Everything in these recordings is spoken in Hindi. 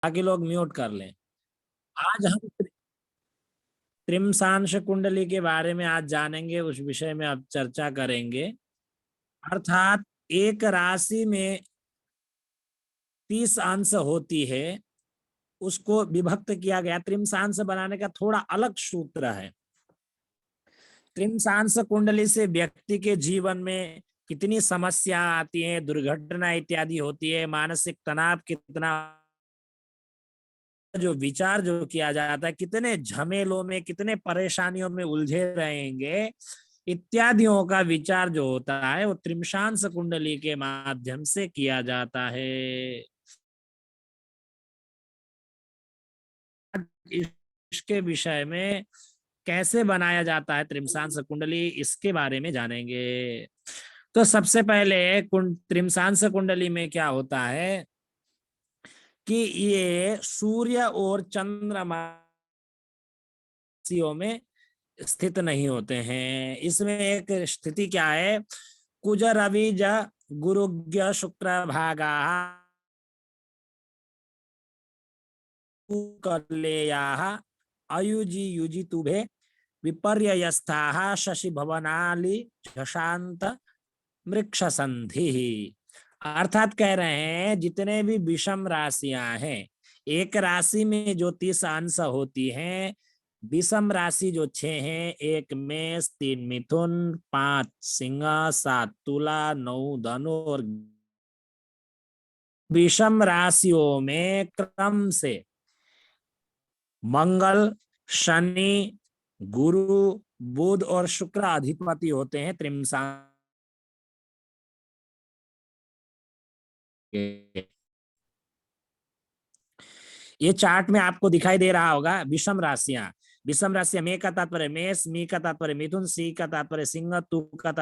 बाकी लोग म्यूट कर लें। आज हम त्रिमसांश कुंडली के बारे में आज जानेंगे, उस विषय में अब चर्चा करेंगे। अर्थात एक राशि में 30 अंश होती है, उसको विभक्त किया गया। त्रिमसांश बनाने का थोड़ा अलग सूत्र है। त्रिमसांश कुंडली से व्यक्ति के जीवन में कितनी समस्या आती है, दुर्घटना इत्यादि होती है, मानसिक तनाव कितना, जो विचार जो किया जाता है, कितने झमेलों में कितने परेशानियों में उलझे रहेंगे, इत्यादियों का विचार जो होता है वो त्रिमसांश कुंडली के माध्यम से किया जाता है। इसके विषय में कैसे बनाया जाता है त्रिमसांश कुंडली, इसके बारे में जानेंगे। तो सबसे पहले त्रिमसांश कुंडली में क्या होता है कि ये सूर्य और चंद्रमा में स्थित नहीं होते हैं। इसमें एक स्थिति क्या है, कुज रवि ज गुरुज्ञ शुक्र भागा कलेयाः अयुजि युजि तुभे विपर्ययस्थाः शशि भवनाली झषांत मृक्ष संधि। अर्थात कह रहे हैं जितने भी विषम राशियां हैं, एक राशि में जो 30 अंश होती हैं, विषम राशि जो 6 हैं, 1 मेष, 3 मिथुन, 5 सिंह, 7 तुला, 9 धनु और विषम राशियों में क्रम से मंगल, शनि, गुरु, बुध और शुक्र अधिपति होते हैं त्रिमसांश के। ये चार्ट में आपको दिखाई दे रहा होगा विषम राशियां। विषम राशियां, मे का तात्पर्य मेष, मी का तात्पर्य मिथुन, सी का तात्पर्य सिंह, तू का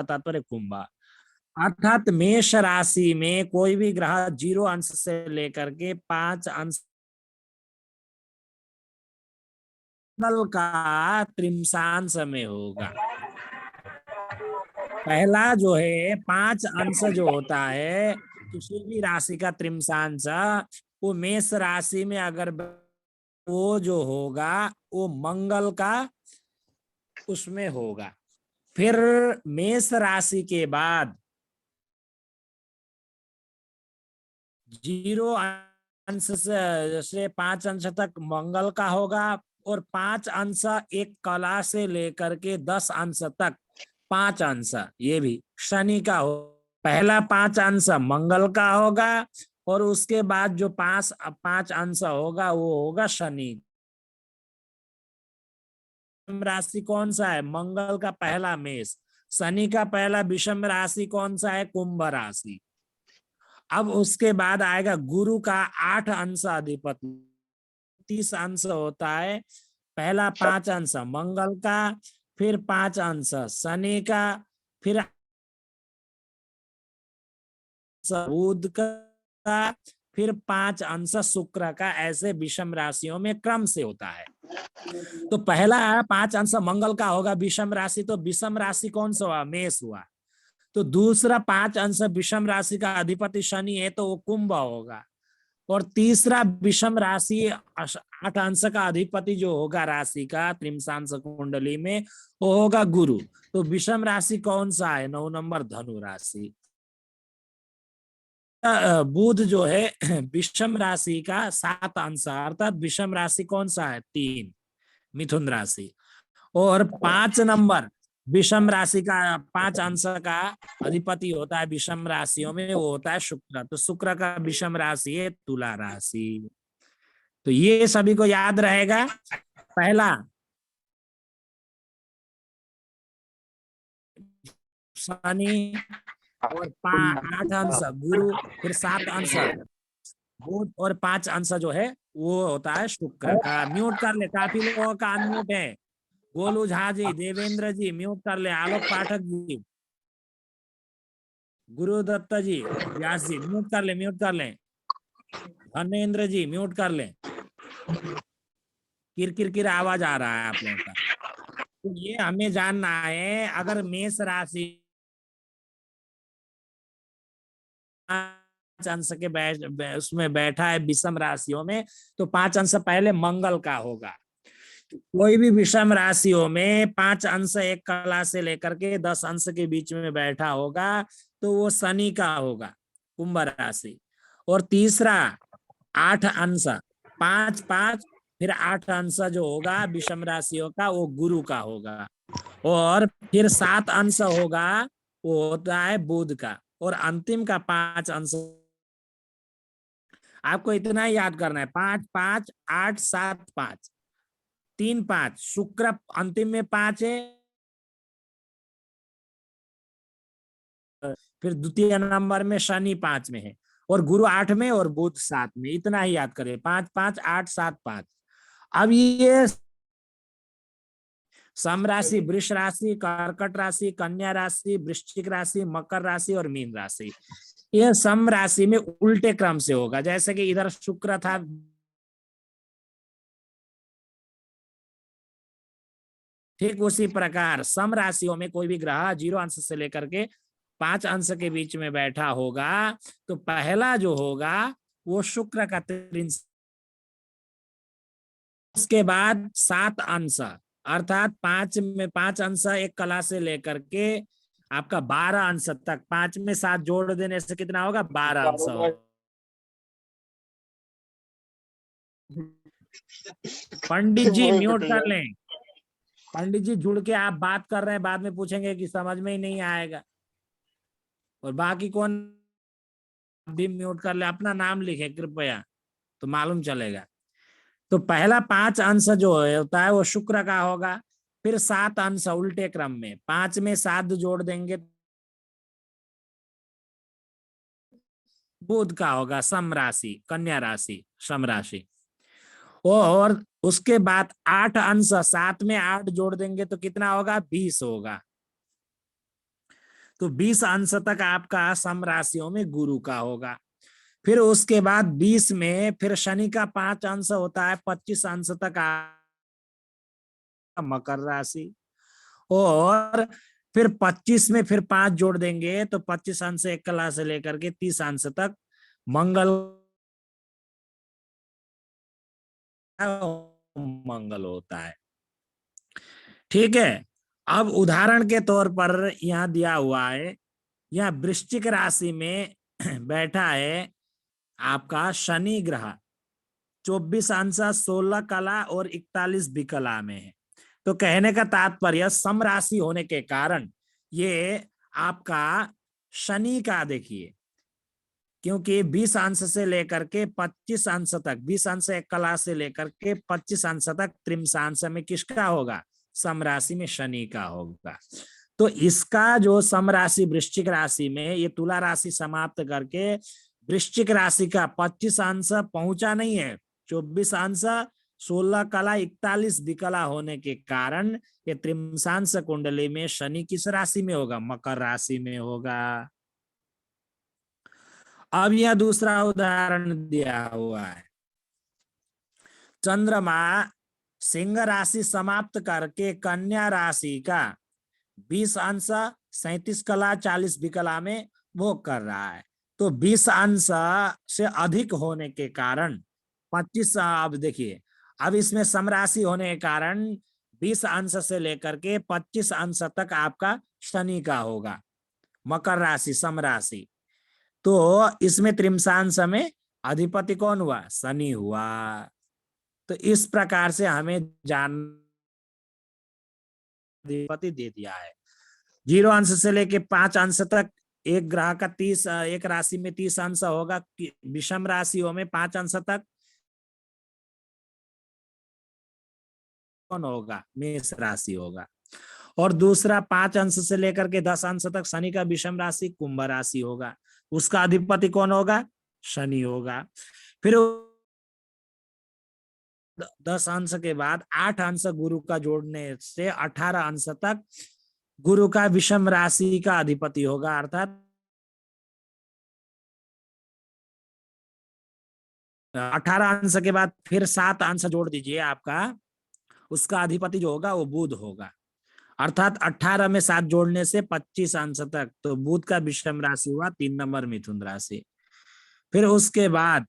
तात्पर्य कुंभ। अर्थात मेष राशि में कोई भी ग्रह 0 अंश से लेकर के 5 अंश का त्रिमसांश में होगा। पहला जो है 5 अंश जो होता है किसी भी राशि का त्रिमसांश, वो मेष राशि में अगर वो जो होगा वो मंगल का उसमें होगा। फिर मेष राशि के बाद 0 अंश से 5 अंश तक मंगल का होगा, और 5 अंश एक कला से लेकर के 10 अंश तक 5 अंश ये भी शनि का हो। पहला 5 अंश मंगल का होगा, और उसके बाद जो 5 अंश होगा वो होगा शनि। राशि कौन सा है, मंगल का पहला मेष, शनि का पहला विषम राशि कौन सा है, कुंभ राशि। अब उसके बाद आएगा गुरु का 8 अंश अधिपति, 30 अंश होता है। पहला 5 अंश मंगल का, फिर 5 अंश शनि का, फिर बुध का, फिर 5 अंश शुक्र का। ऐसे विषम राशियों में क्रम से होता है। तो पहला 5 अंश मंगल का होगा विषम राशि, तो विषम राशि कौन सा हुआ, मेष हुआ। तो दूसरा 5 अंश विषम राशि का अधिपति शनि है, तो वो कुंभ होगा। और तीसरा विषम राशि 8 अंश का अधिपति जो होगा राशि का त्रिमसांश कुंडली में, वो होगा गुरु। तो विषम राशि कौन सा है, 9 नंबर धनु राशि। बुध जो है विषम राशि का 7 अंश, अर्थात विषम राशि कौन सा है, 3 मिथुन राशि। और 5 नंबर विषम राशि का 5 अंश का अधिपति होता है विषम राशियों में, वो होता है शुक्र। तो शुक्र का विषम राशि है तुला राशि। तो ये सभी को याद रहेगा। पहला शनि, और 8 अंश गुरु, फिर 7 अंश बुध, और 5 अंश जो है वो होता है शुक्र का। म्यूट कर ले, काफी लोगों का अनम्यूट है। गोलू झा जी, देवेंद्र जी म्यूट कर ले, आलोक पाठक जी, गुरुदत्त जी, व्यास जी म्यूट कर ले, म्यूट कर ले, धर्मेंद्र जी म्यूट कर ले। किर आवाज आ रहा है आप लोगों का। तो ये हमें जानना है, अगर मेष राशि अंश के उसमें बैठा है विषम राशियों में, तो 5 अंश पहले मंगल का होगा। कोई भी विषम राशियों में 5 अंश एक कला से लेकर के 10 अंश के बीच में बैठा होगा तो वो शनि का होगा, कुंभ राशि। और तीसरा 8 अंश, 5 5 फिर 8 अंश जो होगा विषम राशियों का वो गुरु का होगा। और फिर 7 अंश होगा वो होता है बुध का। और अंतिम का 5 अंश, आपको इतना ही याद करना है, 5 5 8 7 5 3 5, शुक्र अंतिम में 5 है, फिर द्वितीय नंबर में शनि 5 में है, और गुरु 8 में और बुध 7 में। इतना ही याद करें, 5 5 8 7 5। अब ये सम राशि, वृष राशि, कर्कट राशि, कन्या राशि, वृश्चिक राशि, मकर राशि और मीन राशि, ये सम राशि में उल्टे क्रम से होगा। जैसे कि इधर शुक्र था, ठीक उसी प्रकार सम राशियों में कोई भी ग्रह 0 अंश से लेकर के 5 अंश के बीच में बैठा होगा तो पहला जो होगा वो शुक्र का त्रिंश, उसके बाद 7 अंश अर्थात 5 अंश एक कला से लेकर के आपका 12 अंश तक, 5 में 7 जोड़ देने से कितना होगा, 12 अंश होगा। पंडित जी म्यूट कर लें, पंडित जी जुड़ के आप बात कर रहे हैं, बाद में पूछेंगे कि समझ में ही नहीं आएगा। और बाकी कौन भी म्यूट कर ले, अपना नाम लिखे कृपया तो मालूम चलेगा। तो पहला 5 अंश जो होता है वो शुक्र का होगा, फिर 7 अंश उल्टे क्रम में, 5 में 7 जोड़ देंगे बुध का होगा, सम राशि, कन्या राशि, सम राशि। और उसके बाद 8 अंश, 7 में 8 जोड़ देंगे तो कितना होगा, 20 होगा। तो 20 अंश तक आपका सम राशियों में गुरु का होगा। फिर उसके बाद 20 में फिर शनि का 5 अंश होता है, 25 अंश तक मकर राशि। और फिर 25 में फिर 5 जोड़ देंगे तो 25 अंश एक कला से लेकर के 30 अंश तक मंगल मंगल होता है। ठीक है, अब उदाहरण के तौर पर यहां दिया हुआ है, यह वृश्चिक राशि में बैठा है आपका शनि ग्रह, 24 अंश 16 कला और 41 विकला में है। तो कहने का तात्पर्य सम राशि होने के कारण ये आपका शनि का देखिए, क्योंकि 20 अंश से लेकर के 25 अंश तक, 20 अंश एक कला से लेकर के 25 अंश तक त्रिमसांश में किसका होगा, सम राशि में शनि का होगा। तो इसका जो सम राशि वृश्चिक राशि में, ये तुला राशि समाप्त करके वृश्चिक राशि का 25 अंश पहुंचा नहीं है, 24 अंश 16 कला 41 विकला होने के कारण ये त्रिमसांश कुंडली में शनि किस राशि में होगा, मकर राशि में होगा। अब यह दूसरा उदाहरण दिया हुआ है, चंद्रमा सिंह राशि समाप्त करके कन्या राशि का 20 अंश 37 कला 40 विकला में भोग कर रहा है। तो 20 अंश से अधिक होने के कारण 25, अब देखिए, अब इसमें समराशि होने के कारण 20 अंश से लेकर के 25 अंश तक आपका शनि का होगा, मकर राशि सम राशि। तो इसमें त्रिमसांश में अधिपति कौन हुआ, शनि हुआ। तो इस प्रकार से हमें जान अधिपति दे दिया है। 0 अंश से लेके 5 अंश तक एक ग्रह का 30, एक राशि में 30 अंश होगा, विषम राशियों में 5 अंश तक कौन होगा, मेष राशि होगा। और दूसरा 5 अंश से लेकर के 10 अंश तक शनि का विषम राशि कुंभ राशि होगा, उसका अधिपति कौन होगा, शनि होगा। फिर 10 अंश के बाद 8 अंश गुरु का जोड़ने से 18 अंश तक गुरु का विषम राशि का अधिपति होगा, अर्थात 18 अंश के बाद फिर 7 अंश जोड़ दीजिए, आपका उसका अधिपति जो होगा वो बुध होगा, अर्थात 18 में 7 जोड़ने से 25 अंश तक। तो बुध का विषम राशि हुआ 3 नंबर मिथुन राशि। फिर उसके बाद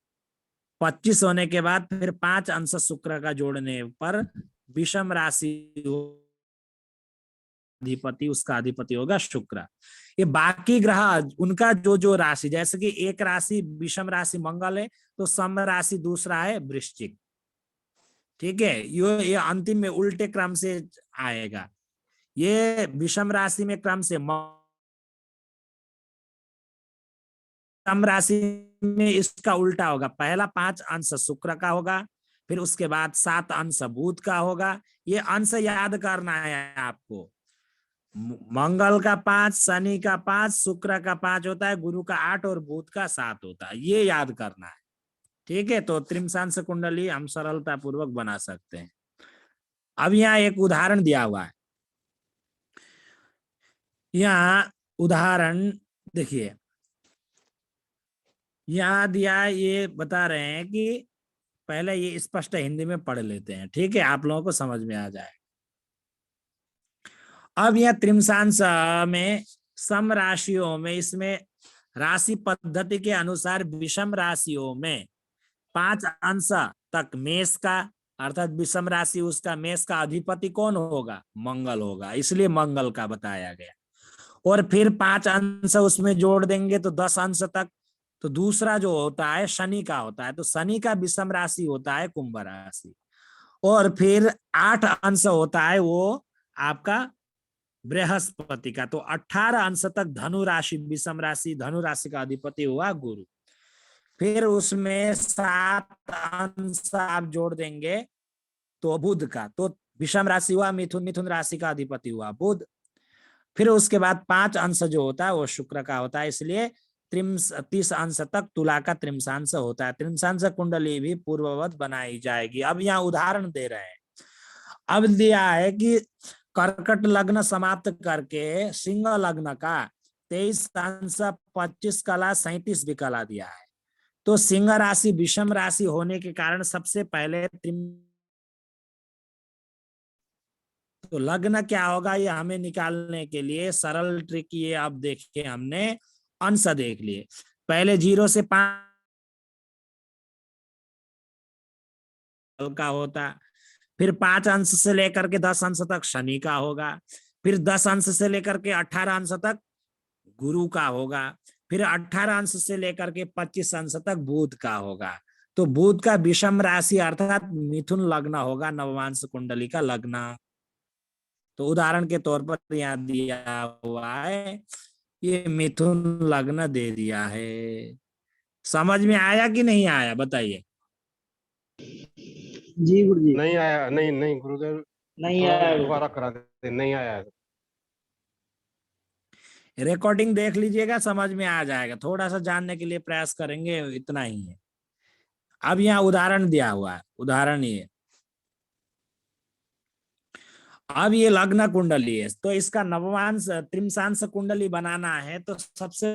25 होने के बाद फिर 5 अंश शुक्र का जोड़ने पर विषम राशि अधिपति, उसका अधिपति होगा शुक्र। ये बाकी ग्रह उनका जो जो राशि, जैसे कि एक राशि विषम राशि मंगल है तो सम राशि दूसरा है वृश्चिक, ठीक है। ये अंतिम में उल्टे क्रम से आएगा। ये विषम राशि में क्रम से सम राशि में इसका उल्टा होगा, पहला 5 अंश शुक्र का होगा, फिर उसके बाद 7 अंश बुध का होगा। ये अंश याद करना है आपको। मंगल का 5, शनि का 5, शुक्र का 5 होता है, गुरु का 8 और बुध का 7 होता है, ये याद करना है, ठीक है। तो त्रिमसांश कुंडली हम सरलता पूर्वक बना सकते हैं। अब यहाँ एक उदाहरण दिया हुआ है, यहाँ उदाहरण देखिए, यहाँ दिया, ये बता रहे हैं कि पहले ये स्पष्ट हिंदी में पढ़ लेते हैं, ठीक है, आप लोगों को समझ में आ जाए। अब यह त्रिमसांश में सम राशियों में, इसमें राशि पद्धति के अनुसार विषम राशियों में 5 अंश तक मेष का, अर्थात विषम राशि उसका मेष का अधिपति कौन होगा? मंगल होगा, इसलिए मंगल का बताया गया। और फिर 5 अंश उसमें जोड़ देंगे तो 10 अंश तक, तो दूसरा जो होता है शनि का होता है, तो शनि का विषम राशि होता है कुंभ राशि। और फिर 8 अंश होता है वो आपका बृहस्पति का, तो 18 अंश तक धनु राशि, विषम राशि धनु राशि का अधिपति हुआ गुरु। फिर उसमें 7 अंश आप जोड़ देंगे तो बुध का, तो विषम राशि हुआ मिथुन, मिथुन राशि का अधिपति हुआ बुध। फिर उसके बाद 5 अंश जो होता है वो शुक्र का होता है, इसलिए 30 अंश तक तुला का त्रिमसांश होता है। त्रिमसांश कुंडली भी पूर्ववत बनाई जाएगी। अब यहाँ उदाहरण दे रहे हैं। अब दिया है कि कर्कट लग्न समाप्त करके सिंह लग्न का 23 अंश 25 कला 37 विकला दिया है। तो सिंह राशि विषम राशि होने के कारण सबसे पहले तो लग्न क्या होगा ये हमें निकालने के लिए सरल ट्रिक, ये अब देखिए हमने अंश देख लिए। पहले 0 से 5 का होता, फिर 5 अंश से लेकर के 10 अंश तक शनि का होगा, फिर 10 अंश से लेकर के 18 अंश तक गुरु का होगा, फिर 18 अंश से लेकर के 25 अंश तक बुध का होगा। तो बुध का विषम राशि अर्थात मिथुन लग्न होगा, नवमांश कुंडली का लग्न। तो उदाहरण के तौर पर यहाँ दिया हुआ है, ये मिथुन लग्न दे दिया है। समझ में आया कि नहीं आया बताइए? जी गुरुजी। नहीं आया, नहीं नहीं गुरुदेव, नहीं थोड़ा आया दोबारा करा देते, नहीं आया है। रिकॉर्डिंग देख लीजिएगा, समझ में आ जाएगा। थोड़ा सा जानने के लिए प्रयास करेंगे, इतना ही है। अब यहाँ उदाहरण दिया हुआ है, उदाहरण ये, अब ये लग्न कुंडली है, तो इसका नवमांश त्रिमसांश कुंडली बनाना है तो सबसे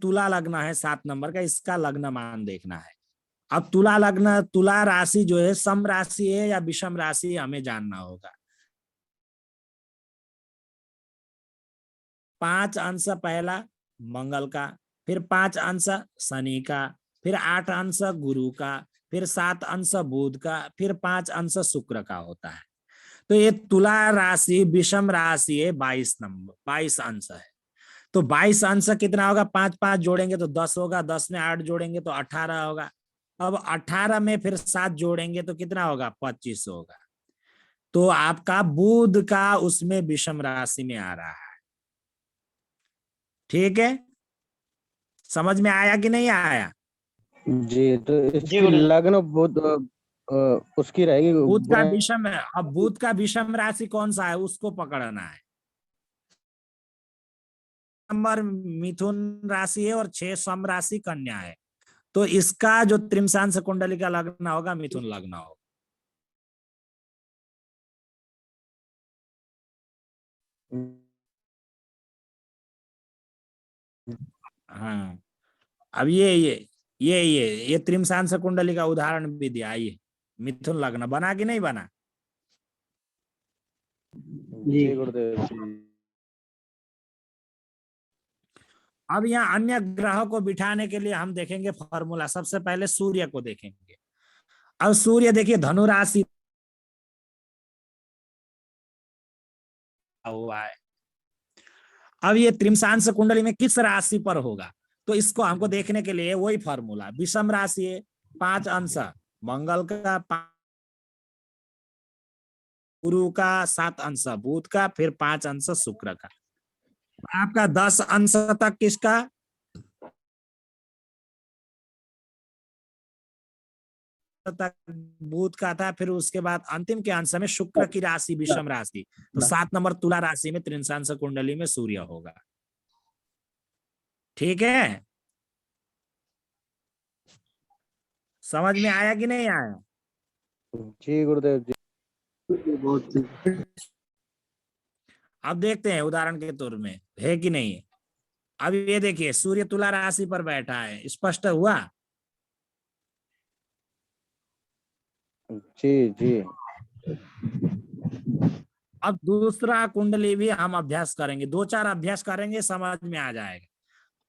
तुला लग्न है 7 नंबर का, इसका लग्न मान देखना है। अब तुला लग्न, तुला राशि जो है सम राशि है या विषम राशि हमें जानना होगा। 5 अंश पहला मंगल का, फिर 5 अंश शनि का, फिर 8 अंश गुरु का, फिर 7 अंश बुध का, फिर 5 अंश शुक्र का होता है। तो ये तुला राशि विषम राशि है, 22 नंबर 22 अंश है। तो 22 अंश कितना होगा? 5 5 जोड़ेंगे तो 10 होगा, 10 में 8 जोड़ेंगे तो 18 होगा। अब 18 में फिर 7 जोड़ेंगे तो कितना होगा? 25 होगा। तो आपका बुध का उसमें विषम राशि में आ रहा है, ठीक है। समझ में आया कि नहीं आया? जी, तो इसकी लग्न बुध उसकी रहेगी बुध का विषम है। अब बुध का विषम राशि कौन सा है उसको पकड़ना है। नंबर मिथुन राशि है और 6 सम राशि कन्या है, तो इसका जो त्रिमसांश कुंडली का लग्न होगा मिथुन लग्न होगा। हाँ, अब ये त्रिमसांश कुंडली का उदाहरण भी दिया। ये मिथुन लग्न बना कि नहीं बना? जी गुरुदेव। अब यहाँ अन्य ग्रह को बिठाने के लिए हम देखेंगे फॉर्मूला। सबसे पहले सूर्य को देखेंगे। अब सूर्य देखिए धनु राशि हुआ है। अब ये त्रिमसांश कुंडली में किस राशि पर होगा, तो इसको हमको देखने के लिए वही फॉर्मूला, विषम राशि है, 5 अंश मंगल का, गुरु का, 7 अंश बुध का, फिर 5 अंश शुक्र का। आपका 10 अंश तक किसका, तक बुध का था, फिर उसके बाद अंतिम के अंश में शुक्र की राशि विषम राशि, तो 7 नंबर तुला राशि में त्रिशांश कुंडली में सूर्य होगा। ठीक है, समझ में आया कि नहीं आया? जी गुरुदेव जी। अब देखते हैं उदाहरण के तौर में है कि नहीं है। अब ये देखिए सूर्य तुला राशि पर बैठा है, स्पष्ट हुआ? जी जी। अब दूसरा कुंडली भी हम अभ्यास करेंगे, 2-4 अभ्यास करेंगे, समझ में आ जाएगा।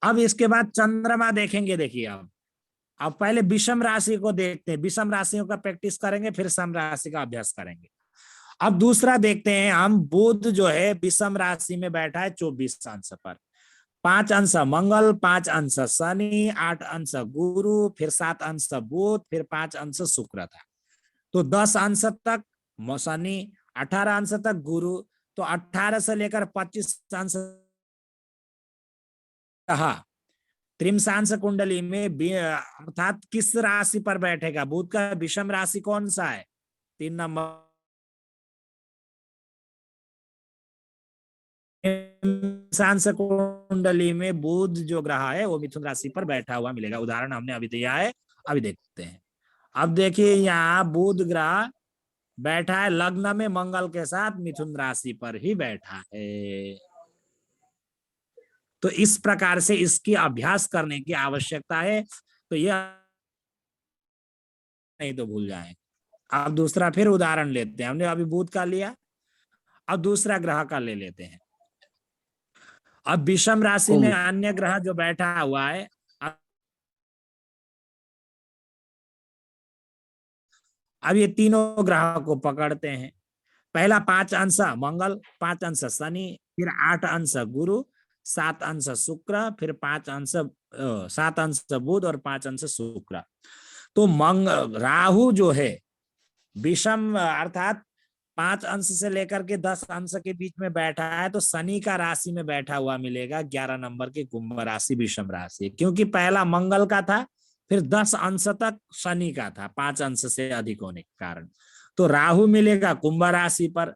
अब इसके बाद चंद्रमा देखेंगे। देखिए अब पहले विषम राशि को देखते हैं, विषम राशियों का प्रैक्टिस करेंगे, फिर सम राशि का अभ्यास करेंगे। अब दूसरा देखते हैं हम, बुध जो है विषम राशि में बैठा है 24 अंश पर, 5 अंश मंगल, 5 अंश शनि, 8 अंश गुरु, फिर 7 अंश बुध, फिर 5 अंश शुक्र था। तो 10 अंश तक शनि, 18 अंश तक गुरु, तो 18 से लेकर 25 अंश कहा। त्रिमसांश कुंडली में अर्थात किस राशि पर बैठेगा, बुध का विषम राशि कौन सा है, 3 नंबर। त्रिमसांश कुंडली में बुध जो ग्रह है वो मिथुन राशि पर बैठा हुआ मिलेगा। उदाहरण हमने अभी दिया है, अभी देखते हैं। अब देखिए यहाँ बुध ग्रह बैठा है लग्न में मंगल के साथ, मिथुन राशि पर ही बैठा है। तो इस प्रकार से इसकी अभ्यास करने की आवश्यकता है, तो यह नहीं तो भूल जाए। अब दूसरा फिर उदाहरण लेते हैं, हमने अभी बुध का लिया, अब दूसरा ग्रह का ले लेते हैं। अब विषम राशि में अन्य ग्रह जो बैठा हुआ है, अब ये तीनों ग्रह को पकड़ते हैं। पहला 5 अंश मंगल, 5 अंश शनि, फिर 8 अंश गुरु, 7 अंश शुक्र, फिर 5 अंश 7 अंश बुध और 5 अंश शुक्र। तो राहु जो है विषम अर्थात 5 अंश से लेकर के 10 अंश के बीच में बैठा है, तो शनि का राशि में बैठा हुआ मिलेगा, 11 नंबर की कुंभ राशि विषम राशि, क्योंकि पहला मंगल का था, फिर 10 अंश तक शनि का था, 5 अंश से अधिक होने के कारण। तो राहु मिलेगा कुंभ राशि पर।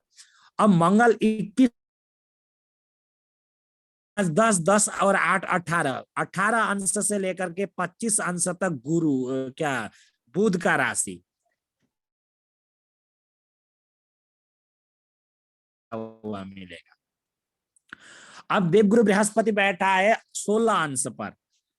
अब मंगल 21, 10, 10 और 8, 18, 18 अंश से लेकर के 25 अंश तक गुरु क्या बुध का राशि हुआ मिलेगा। अब देवगुरु बृहस्पति बैठा है 16 अंश पर,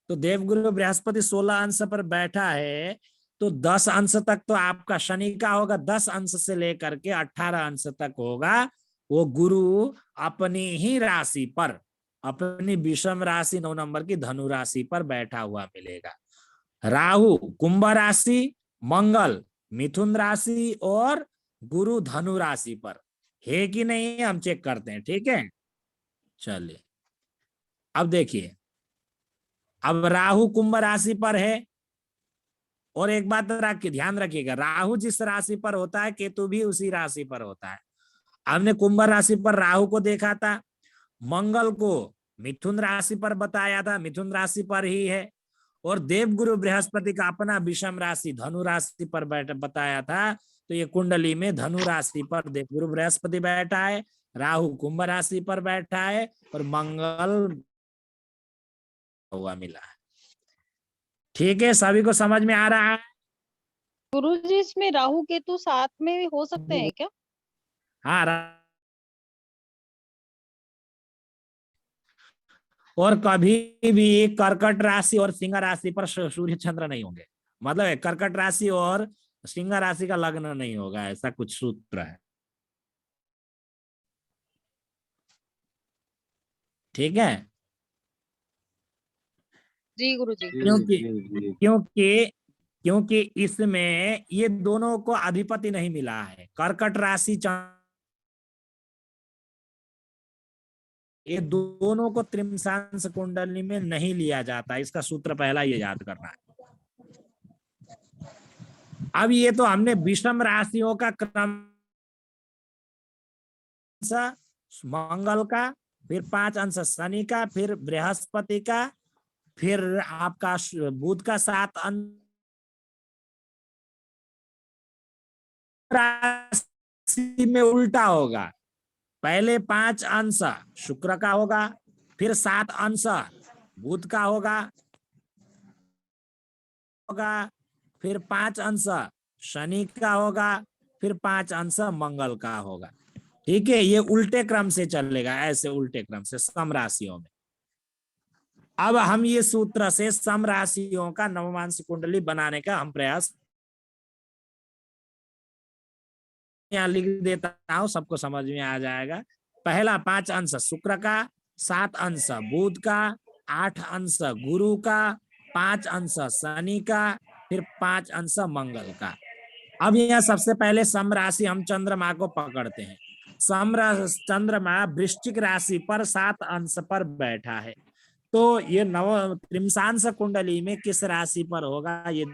तो देवगुरु बृहस्पति 16 अंश पर बैठा है, तो 10 अंश तक तो आपका शनि का होगा, 10 अंश से लेकर के 18 अंश तक होगा वो गुरु अपनी ही राशि पर, अपनी विषम राशि 9 नंबर की धनु राशि पर बैठा हुआ मिलेगा। राहु कुंभ राशि, मंगल मिथुन राशि और गुरु धनु राशि पर है कि नहीं, हम चेक करते हैं। ठीक है, चलिए अब देखिए, अब राहु कुंभ राशि पर है, और एक बात ध्यान रखिएगा, राहु जिस राशि पर होता है केतु भी उसी राशि पर होता है। हमने कुंभ राशि पर राहु को देखा था, मंगल को मिथुन राशि पर बताया था, मिथुन राशि पर ही है, और देवगुरु बृहस्पति का अपना विषम राशि धनु राशि पर बताया था। तो ये कुंडली में धनु राशि पर देवगुरु बृहस्पति बैठा है, राहु कुंभ राशि पर बैठा है, और मंगल हुआ मिला है। ठीक है, सभी को समझ में आ रहा है? गुरुजी इसमें राहु केतु साथ में भी हो सकते हैं क्या? हाँ, और कभी भी कर्कट राशि और सिंह राशि पर सूर्य चंद्र नहीं होंगे, मतलब कर्कट राशि और सिंह राशि का लग्न नहीं होगा, ऐसा कुछ सूत्र है। ठीक है, जी गुरुजी। क्योंकि जी जी क्योंकि क्योंकि इसमें ये दोनों को अधिपति नहीं मिला है। कर्कट राशि ये दोनों को त्रिमसांस कुंडली में नहीं लिया जाता। इसका सूत्र पहला ये याद करना है। अब ये तो हमने विषम राशियों का क्रम, मंगल का, फिर 5 अंश शनि का, फिर बृहस्पति का, फिर आपका बुध का 7 अंश राशि में उल्टा होगा। पहले 5 अंश शुक्र का होगा, फिर 7 अंश बुध का होगा, फिर 5 अंश शनि का होगा, फिर 5 अंश मंगल का होगा। ठीक है, ये उल्टे क्रम से चलेगा, ऐसे उल्टे क्रम से सम राशियों में। अब हम ये सूत्र से सम राशियों का नवमांश कुंडली बनाने का हम प्रयास, यहाँ लिख देता हूं, सबको समझ में आ जाएगा। पहला 5 अंश शुक्र का, 7 अंश बुध का, 8 अंश गुरु का, 5 अंश शनि का, फिर 5 अंश मंगल का। अब यहाँ सबसे पहले सम राशि हम चंद्रमा को पकड़ते हैं। चंद्रमा वृश्चिक राशि पर 7 अंश पर बैठा है। तो ये नव त्रिमसांस कुंडली में किस राशि पर होगा? ये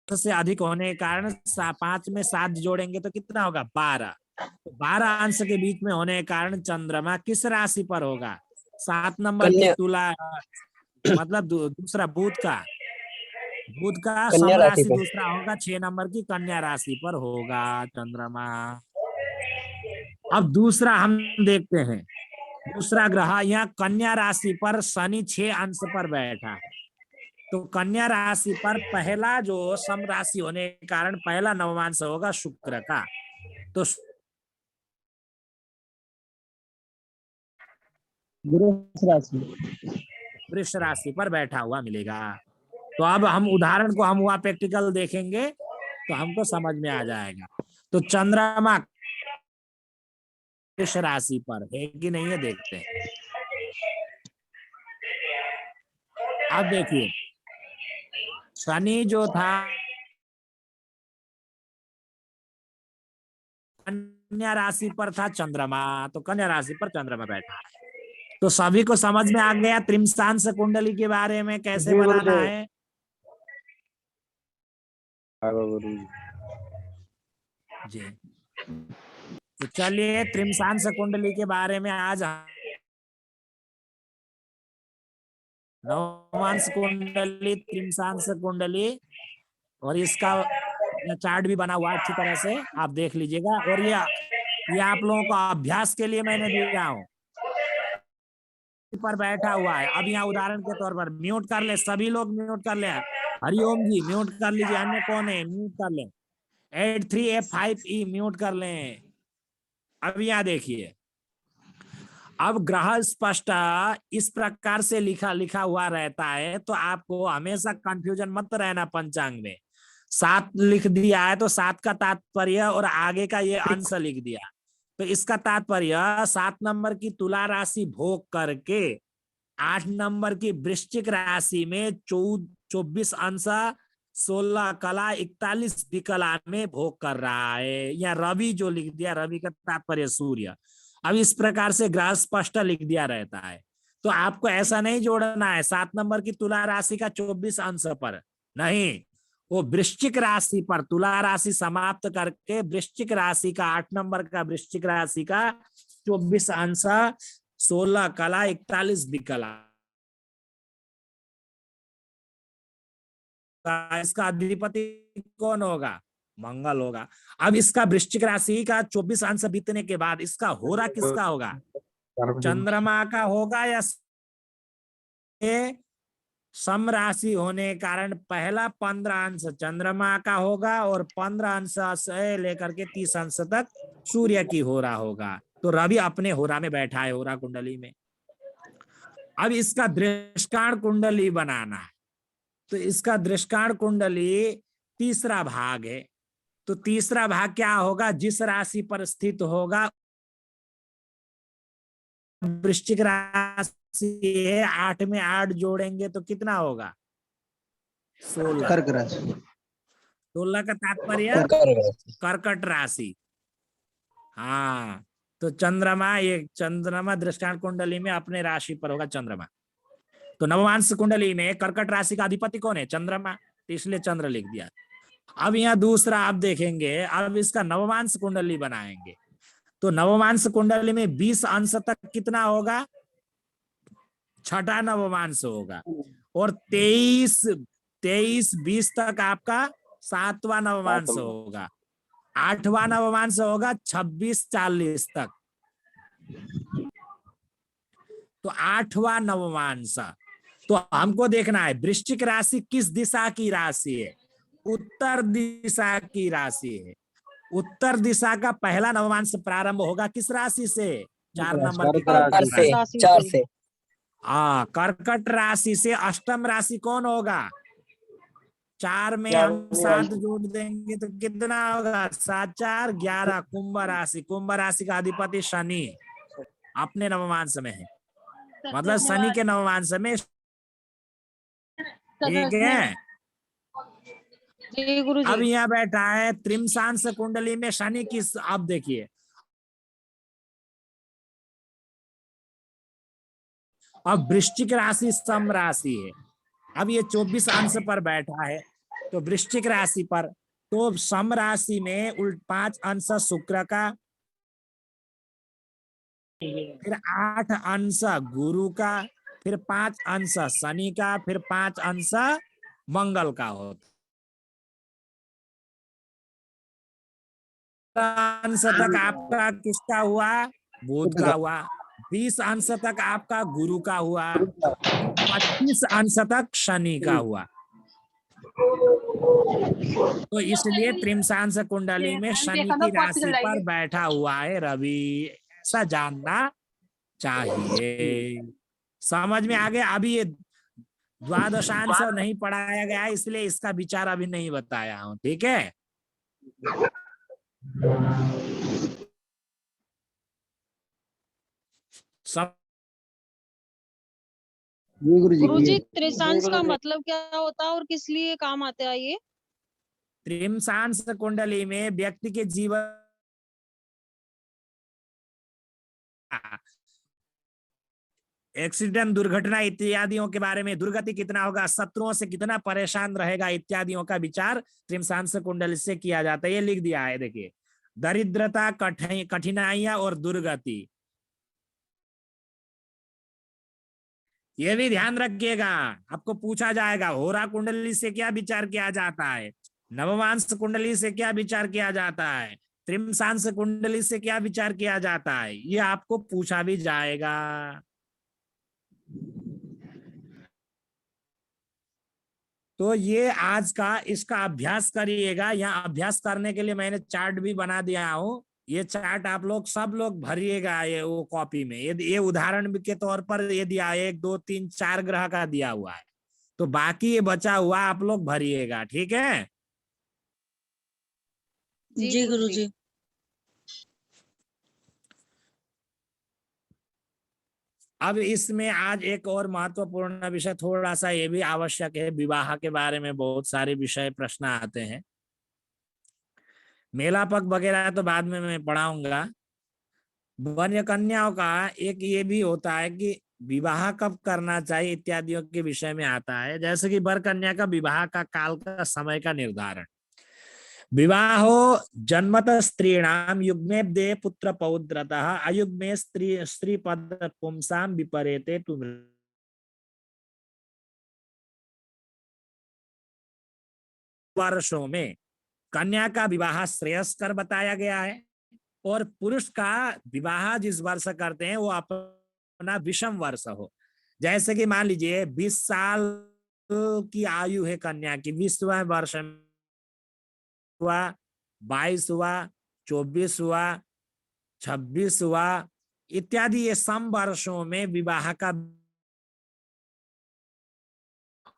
से अधिक होने के कारण 5 में 7 जोड़ेंगे तो कितना होगा? 12। तो 12 अंश के बीच में होने के कारण चंद्रमा किस राशि पर होगा? 7 नंबर की कन्या। तुला, मतलब दूसरा बुध का कन्या सम राशि राशि पर। दूसरा होगा, 6 नंबर की कन्या राशि पर होगा चंद्रमा। अब दूसरा हम देखते हैं, दूसरा ग्रह यहाँ कन्या राशि पर शनि 6 अंश पर बैठा है। तो कन्या राशि पर पहला जो सम राशि होने के कारण पहला नवमांश होगा शुक्र का। तो वृष राशि पर बैठा हुआ मिलेगा। तो अब हम उदाहरण को हम हुआ प्रैक्टिकल देखेंगे तो हमको समझ में आ जाएगा। तो चंद्रमा वृष राशि पर है कि नहीं है, देखते हैं। अब देखिए, शनि जो था कन्या राशि पर था चंद्रमा, तो कन्या राशि पर चंद्रमा बैठा है। तो सभी को समझ में आ गया त्रिमसांस कुंडली के बारे में कैसे जी बनाना गुरुजी। है। गुरुजी। जी, तो चलिए त्रिमसांस कुंडली के बारे में आज नवमांश कुंडली, त्रिमसांस कुंडली, और इसका चार्ट भी बना हुआ है अच्छी तरह से, आप देख लीजिएगा। और ये आप लोगों को अभ्यास के लिए मैंने दिया हूं, पर बैठा हुआ है। अब यहाँ उदाहरण के तौर पर म्यूट कर ले, सभी लोग म्यूट कर ले। हरिओम जी म्यूट कर लीजिए, अन्य कौन है म्यूट कर ले। 83F5E म्यूट कर लें। अब यहाँ देखिए, अब ग्रह स्पष्ट इस प्रकार से लिखा हुआ रहता है, तो आपको हमेशा कंफ्यूजन मत रहना। पंचांग में 7 लिख दिया है तो 7 का तात्पर्य और आगे का ये अंश लिख दिया, तो इसका तात्पर्य 7 नंबर की तुला राशि भोग करके 8 नंबर की वृश्चिक राशि में 24 अंश 16 कला 41 विकला में भोग कर रहा है। या रवि जो लिख दिया, रवि का तात्पर्य सूर्य। अब इस प्रकार से ग्रह स्पष्ट लिख दिया रहता है, तो आपको ऐसा नहीं जोड़ना है 7 नंबर की तुला राशि का 24 अंश पर, नहीं, वो वृश्चिक राशि पर तुला राशि समाप्त करके वृश्चिक राशि का 8 नंबर का वृश्चिक राशि का 24 अंश 16 कला 41 विकला, इसका अधिपति कौन होगा? मंगल होगा। अब इसका वृश्चिक राशि का 24 अंश बीतने के बाद इसका होरा किसका होगा? चंद्रमा का होगा। या सम राशि होने के कारण पहला 15 अंश चंद्रमा का होगा और 15 अंश से लेकर के 30 अंश तक सूर्य की होरा होगा। तो रवि अपने होरा में बैठा है, होरा कुंडली में। अब इसका दृष्टांत कुंडली बनाना है, तो इसका दृष्टांत कुंडली तीसरा भाग है। तो तीसरा भाग क्या होगा? जिस राशि पर स्थित होगा वृश्चिक राशि है, 8 में 8 जोड़ेंगे तो कितना होगा? 16। कर्क राशि। 16 का तात्पर्य कर्कट राशि। हाँ, तो चंद्रमा, ये चंद्रमा दृष्टांत कुंडली में अपने राशि पर होगा चंद्रमा। तो नवमांश कुंडली में कर्कट राशि का अधिपति कौन है? चंद्रमा, तो इसलिए चंद्र लिख दिया। अब यहाँ दूसरा आप देखेंगे, अब इसका नवमांश कुंडली बनाएंगे तो नवमांश कुंडली में 20 अंश तक कितना होगा? छठा नवमांश होगा, और 23-20 तक आपका 7वां नवमांश होगा। 8वां नवमांश होगा 26-40 तक। तो 8वां नवमांश, तो हमको देखना है वृश्चिक राशि किस दिशा की राशि है? उत्तर दिशा की राशि है। उत्तर दिशा का पहला नवमांश प्रारंभ होगा किस राशि से? 4 नंबर की कर्कट राशि। 4 से। कर्कट राशि से अष्टम राशि कौन होगा? 4 में हम 7 जोड़ देंगे तो कितना होगा? 7 4 11। कुंभ राशि, कुंभ राशि का अधिपति शनि अपने नवमांश में है, मतलब शनि के नवमांश में। ठीक है, जी गुरुजी। अब यहाँ बैठा है त्रिमसांश कुंडली में शनि किस, आप देखिए अब वृश्चिक राशि सम राशि है। अब ये 24 अंश पर बैठा है, तो वृश्चिक राशि पर, तो सम राशि में उल्ट 5 अंश शुक्र का, फिर 8 अंश गुरु का, फिर 5 अंश शनि का, फिर 5 अंश मंगल का होता। अंश तक आपका किसका हुआ? बुध का हुआ। 20 अंश तक आपका गुरु का हुआ। 25 अंश तक शनि का हुआ। तो इसलिए त्रिमसांश कुंडली में शनि की राशि पर बैठा हुआ है रवि, ऐसा जानना चाहिए। समझ में आ गया? अभी ये द्वादशांश नहीं पढ़ाया गया है, इसलिए इसका विचार अभी नहीं बताया हूं। ठीक है, सब गुरुजी त्रिशांश का मतलब क्या होता है और किस लिए काम आते हैं ये? त्रिमसांश कुंडली में व्यक्ति के जीवन एक्सीडेंट, दुर्घटना इत्यादियों के बारे में, दुर्गति कितना होगा, शत्रुओं से कितना परेशान रहेगा इत्यादियों का विचार त्रिमसांश कुंडली से किया जाता है। ये लिख दिया है, देखिए, दरिद्रता, कठिनाइयां और दुर्गति, ये भी ध्यान रखिएगा। आपको पूछा जाएगा होरा कुंडली से क्या विचार किया जाता है, नवमांश कुंडली से क्या विचार किया जाता है, त्रिमसांश कुंडली से क्या विचार किया जाता है, ये आपको पूछा भी जाएगा। तो ये आज का इसका अभ्यास करिएगा। यहाँ अभ्यास करने के लिए मैंने चार्ट भी बना दिया हूँ। ये चार्ट आप लोग सब लोग भरिएगा ये वो कॉपी में। ये उदाहरण के तौर पर ये दिया 1 2 3 4 ग्रह का दिया हुआ है, तो बाकी ये बचा हुआ आप लोग भरिएगा। ठीक है जी गुरुजी। अब इसमें आज एक और महत्वपूर्ण विषय थोड़ा सा ये भी आवश्यक है। विवाह के बारे में बहुत सारे विषय प्रश्न आते हैं। मेला पग वगैरह तो बाद में मैं पढ़ाऊंगा। वन्य कन्याओं का एक ये भी होता है कि विवाह कब करना चाहिए इत्यादियों के विषय में आता है। जैसे कि वर कन्या का विवाह का काल का समय का निर्धारण। विवाहो जन्मत स्त्रीणाम युग्मेब्दे पुत्र पौत्रतः अयुग्मे स्त्री पद पुंसाम विपरेते तुम। वर्षों में कन्या का विवाह श्रेयस्कर बताया गया है, और पुरुष का विवाह जिस वर्ष करते हैं वो अपना विषम वर्ष हो। जैसे कि मान लीजिए 20 साल की आयु है कन्या की, 20वां वर्ष हुआ, 22 हुआ, 24 हुआ, 26 हुआ इत्यादि, ये सम वर्षों में विवाह का।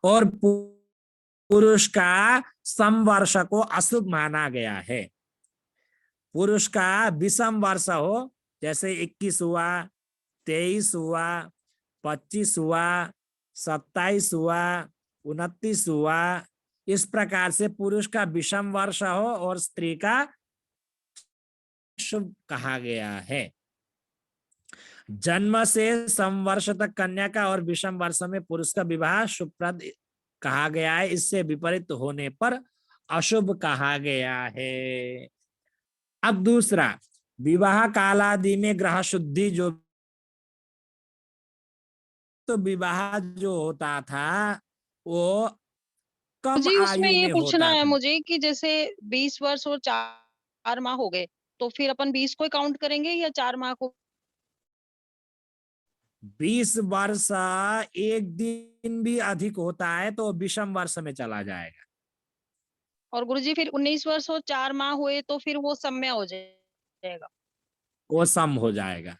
और पुरुष का सम वर्ष को अशुभ माना गया है। पुरुष का विषम वर्ष हो, जैसे 21 हुआ, 23 हुआ, 25 हुआ, 27 हुआ, 29 हुआ। इस प्रकार से पुरुष का विषम वर्ष हो और स्त्री का शुभ कहा गया है। जन्म से समवर्ष तक कन्या का और विषम वर्ष में पुरुष का विवाह शुभप्रद कहा गया है। इससे विपरीत होने पर अशुभ कहा गया है। अब दूसरा, विवाह कालादि में ग्रह शुद्धि जो, तो विवाह जो होता था वो कम जी उसमें आयु ये में पूछना होता है था। मुझे कि जैसे 20 वर्ष और 4 माह हो गए, तो फिर अपन 20 को काउंट करेंगे या 4 माह को? 20 वर्ष एक दिन भी अधिक होता है तो विषम वर्ष में चला जाएगा। और गुरुजी फिर 19 वर्ष और 4 माह हुए तो फिर वो सम्य हो जाएगा। वो सम हो जाएगा।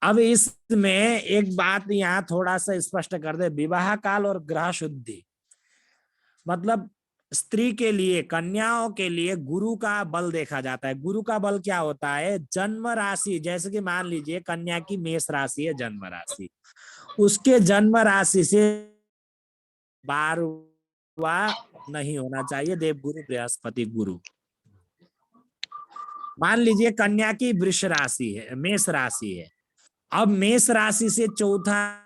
अब इसमें एक बात यहाँ थोड़ा सा स्पष्ट कर दे, विवाह काल और ग्रह शुद्धि मतलब स्त्री के लिए, कन्याओं के लिए गुरु का बल देखा जाता है। गुरु का बल क्या होता है? जन्म राशि, जैसे कि मान लीजिए कन्या की मेष राशि है जन्म राशि, उसके जन्म राशि से 12वां नहीं होना चाहिए देवगुरु बृहस्पति गुरु। मान लीजिए कन्या की वृष राशि है, मेष राशि है, अब मेष राशि से चौथा,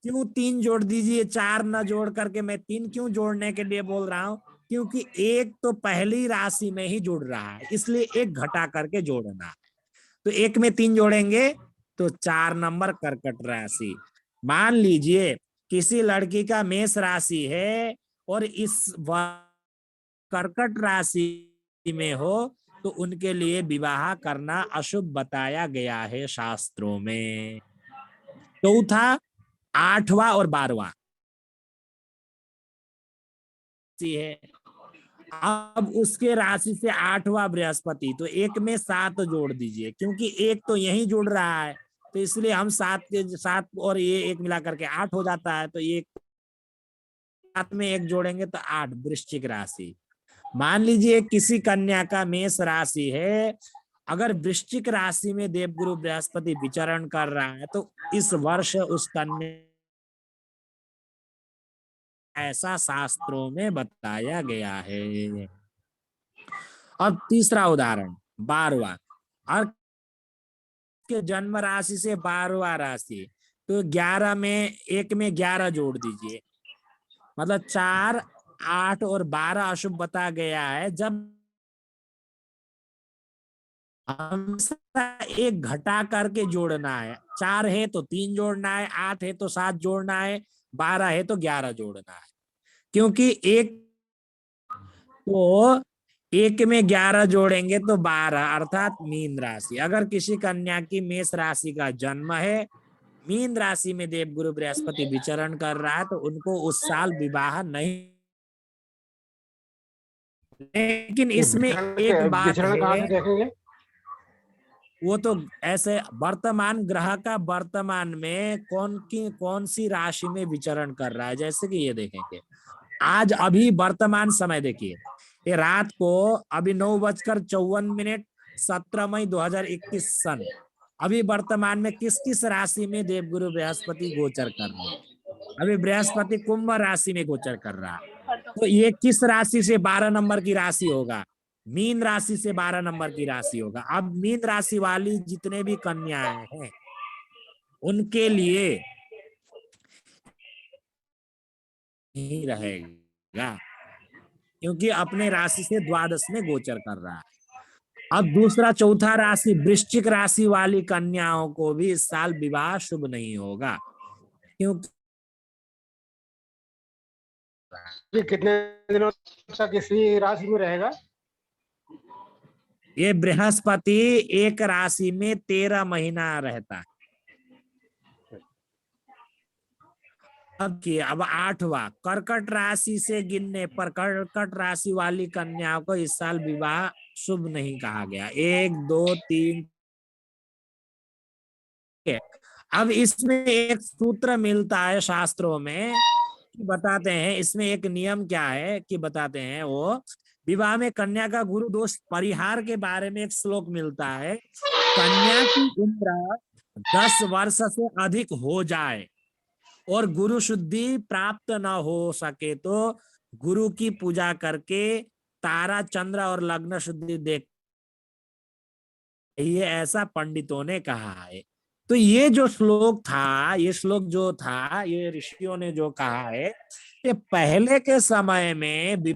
क्यों 3 जोड़ दीजिए, 4 न जोड़ करके मैं 3 क्यों जोड़ने के लिए बोल रहा हूं? क्योंकि एक तो पहली राशि में ही जुड़ रहा है, इसलिए एक घटा करके जोड़ना है। तो एक में 3 जोड़ेंगे तो 4 नंबर कर्कट राशि। मान लीजिए किसी लड़की का मेष राशि है और इस कर्कट राशि में हो तो उनके लिए विवाह करना अशुभ बताया गया है शास्त्रों में। चौथा, 8वां और 12वां है। अब उसके राशि से 8वां बृहस्पति, तो एक में 7 जोड़ दीजिए, क्योंकि एक तो यही जुड़ रहा है तो इसलिए हम 7 के 7 और ये एक मिला करके 8 हो जाता है, तो ये 7 में एक जोड़ेंगे तो 8, वृश्चिक राशि। मान लीजिए किसी कन्या का मेष राशि है, अगर वृश्चिक राशि में देवगुरु बृहस्पति विचरण कर रहा है तो इस वर्ष उस कन्या, ऐसा शास्त्रों में बताया गया है। अब तीसरा उदाहरण 12वां, और के जन्म राशि से 12वां राशि, तो 11 में, एक में 11 जोड़ दीजिए, मतलब 4, 8 और 12 अशुभ बता गया है। जब हमेशा एक घटा करके जोड़ना है, 4 है तो 3 जोड़ना है, 8 है तो 7 जोड़ना है, 12 है तो 11 जोड़ना है। क्योंकि एक तो एक में 11 जोड़ेंगे तो 12, अर्थात मीन राशि। अगर किसी कन्या की मेष राशि का जन्म है, मीन राशि में देवगुरु बृहस्पति विचरण कर रहा है, तो उनको उस साल विवाह नहीं। लेकिन ये इसमें एक बात विचरण कहाँ है, से देखेंगे? वो तो ऐसे वर्तमान ग्रह का वर्तमान में कौन सी राशि में विचरण कर रहा है, जैसे कि ये देखेंगे आज अभी वर्तमान समय देखिए, ये रात को अभी 9:54, 17 मई 2021 सन, अभी वर्तमान में किस किस राशि में देवगुरु बृहस्पति गोचर कर रहे हैं? अभी बृहस्पति कुंभ राशि में गोचर कर रहा है, तो ये किस राशि से 12 नंबर की राशि होगा? मीन राशि से 12 नंबर की राशि होगा। अब मीन राशि वाली जितने भी कन्याएं हैं उनके लिए ही रहेगा, क्योंकि अपने राशि से द्वादश में गोचर कर रहा है। अब दूसरा, चौथा राशि वृश्चिक राशि वाली कन्याओं को भी इस साल विवाह शुभ नहीं होगा, क्योंकि ये कितने दिनों तक इसी राशि में रहेगा? ये बृहस्पति एक राशि में 13 महीना रहता है। अब 8वां, कर्कट राशि से गिनने पर कर्कट राशि वाली कन्याओं को इस साल विवाह शुभ नहीं कहा गया। 1, 2, 3। अब इसमें एक सूत्र मिलता है शास्त्रों में बताते हैं इसमें एक नियम क्या है कि बताते हैं वो विवाह में कन्या का गुरु दोष परिहार के बारे में एक श्लोक मिलता है। कन्या की उम्र 10 वर्ष से अधिक हो जाए और गुरु शुद्धि प्राप्त न हो सके तो गुरु की पूजा करके तारा चंद्र और लग्न शुद्धि देख, ये ऐसा पंडितों ने कहा है। तो ये जो श्लोक था, ये श्लोक जो था, ये ऋषियों ने जो कहा है, ये पहले के समय में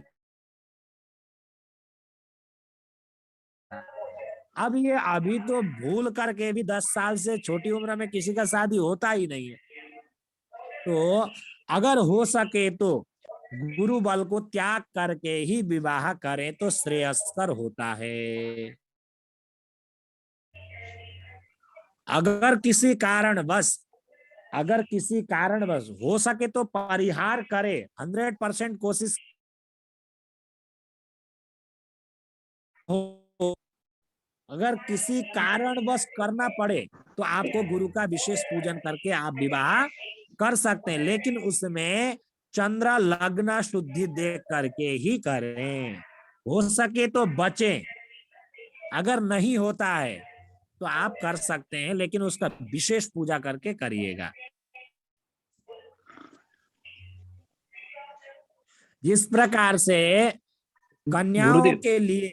अब ये अभी तो भूल करके भी 10 साल से छोटी उम्र में किसी का शादी होता ही नहीं है। तो अगर हो सके तो गुरु बल को त्याग करके ही विवाह करें तो श्रेयस्कर होता है। अगर किसी कारणवश हो सके तो परिहार करे, 100% कोशिश हो। अगर किसी कारणवश करना पड़े तो आपको गुरु का विशेष पूजन करके आप विवाह कर सकते हैं, लेकिन उसमें चंद्र लग्न शुद्धि देख करके ही करें। हो सके तो बचें, अगर नहीं होता है तो आप कर सकते हैं, लेकिन उसका विशेष पूजा करके करिएगा। जिस प्रकार से कन्याओं के लिए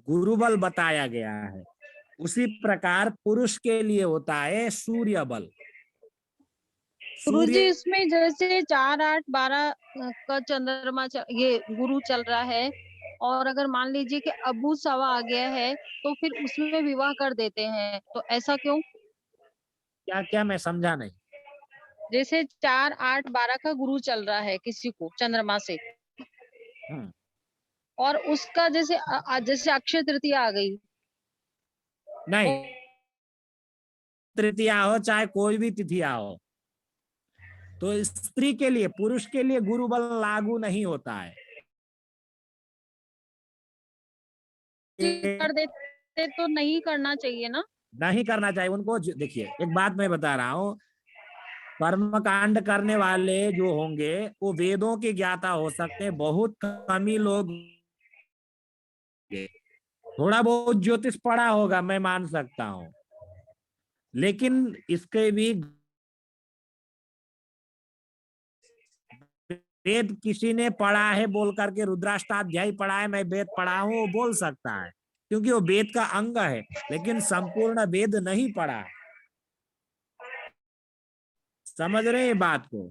गुरुबल बताया गया है, उसी प्रकार पुरुष के लिए होता है सूर्य बल। गुरुजी इसमें जैसे 4, 8, 12 का चंद्रमा ये गुरु चल रहा है, और अगर मान लीजिए कि अबू सवा आ गया है तो फिर उसमें विवाह कर देते हैं, तो ऐसा क्यों? क्या मैं समझा नहीं। जैसे 4, 8, 12 का गुरु चल रहा है किसी को चंद्रमा से, और उसका जैसे जैसे अक्षय तृतीया आ गई, नहीं, तृतीया हो चाहे कोई भी तिथिया हो, तो स्त्री के लिए, पुरुष के लिए गुरु बल लागू नहीं होता है। कर देते तो नहीं करना चाहिए ना? नहीं करना चाहिए उनको। देखिए एक बात मैं बता रहा हूँ, कर्म कांड करने वाले जो होंगे वो वेदों के ज्ञाता हो सकते हैं, बहुत कम ही लोग। थोड़ा बहुत ज्योतिष पढ़ा होगा मैं मान सकता हूँ, लेकिन इसके भी वेद किसी ने पढ़ा है बोल करके, रुद्राष्टाध्यायी पढ़ा है, मैं वेद पढ़ा हूं, वो बोल सकता है क्योंकि वो वेद का अंग है, लेकिन संपूर्ण वेद नहीं पढ़ा। समझ रहे हैं बात को?